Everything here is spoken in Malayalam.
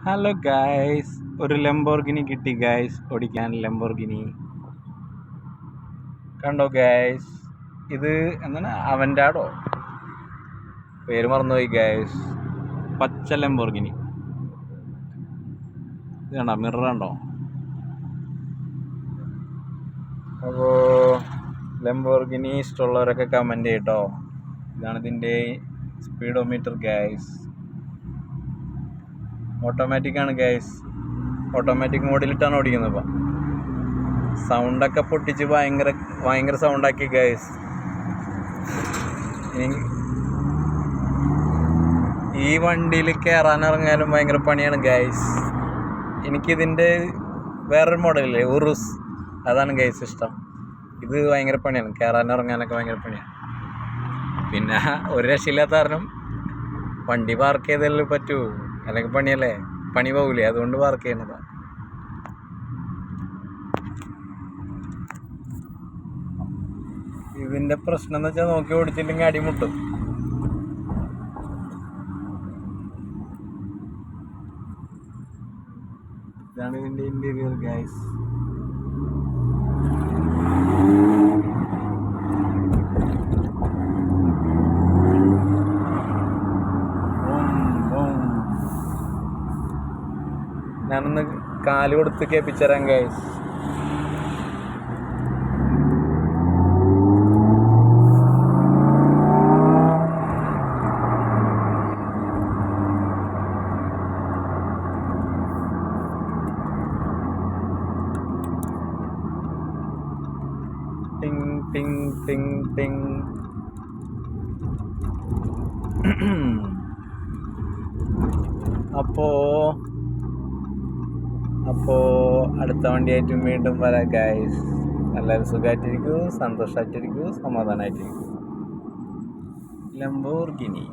ഹലോ ഗായ്സ്, ഒരു ലംബോർഗിനി കിട്ടി ഗായ്സ്. ഓടിക്കാൻ ലംബോർഗിനി കണ്ടോ ഗായ്സ്. ഇത് എന്താണ്, അവൻ്റാടോ പേര് മറന്നുപോയി ഗായ്സ്. പച്ച ലംബോർഗിനി. ഇത് കണ്ടോ, മിറർ കണ്ടോ. അപ്പോൾ ലംബോർഗിനി ഇഷ്ടമുള്ളവരൊക്കെ കമൻറ്റ് ചെയ്യട്ടോ. ഇതാണ് ഇതിൻ്റെ സ്പീഡോമീറ്റർ ഗായ്സ്. ഓട്ടോമാറ്റിക് ആണ് ഗൈസ്. ഓട്ടോമാറ്റിക് മോഡിലിട്ടാണ് ഓടിക്കുന്നത്. ഇപ്പം സൗണ്ടൊക്കെ പൊട്ടിച്ച് ഭയങ്കര സൗണ്ടാക്കി ഗൈസ്. ഈ വണ്ടിയിൽ കയറാനിറങ്ങാനും ഭയങ്കര പണിയാണ് ഗൈസ്. എനിക്കിതിൻ്റെ വേറൊരു മോഡലില്ലേ, ഉറുസ്, അതാണ് ഗൈസ് ഇഷ്ടം. ഇത് ഭയങ്കര പണിയാണ്, കയറാനിറങ്ങാനൊക്കെ ഭയങ്കര പണിയാണ്. പിന്നെ ഒരു രക്ഷയില്ലാത്ത കാരണം വണ്ടി പാർക്ക് ചെയ്തല്ലേ പറ്റൂ, അല്ലെങ്കിൽ പണിയല്ലേ, പണി പോകില്ലേ, അതുകൊണ്ട് പാർക്ക് ചെയ്യണതാണ്. ഇതിൻ്റെ പ്രശ്നം എന്ന് വെച്ചാൽ നോക്കി ഓടിച്ചില്ലെങ്കിൽ അടിമുട്ടും. ഇതാണ് ഇതിൻ്റെ ഇൻറ്റീരിയർ ഗൈസ്. ഞാനൊന്ന് കാല് കൊടുത്ത് കേൾപ്പിച്ചുതരാം ഗൈസ്. ടിങ് ടിങ് ടിങ് ടിങ്. അപ്പോൾ അടുത്ത വണ്ടിയായിട്ട് വീണ്ടും വരാം ഗൈസ്. എല്ലാവരും സുഖമായിട്ടിരിക്കൂ, സന്തോഷമായിട്ടിരിക്കൂ, സമാധാനമായിട്ടിരിക്കൂ. ലംബോർഗിനി.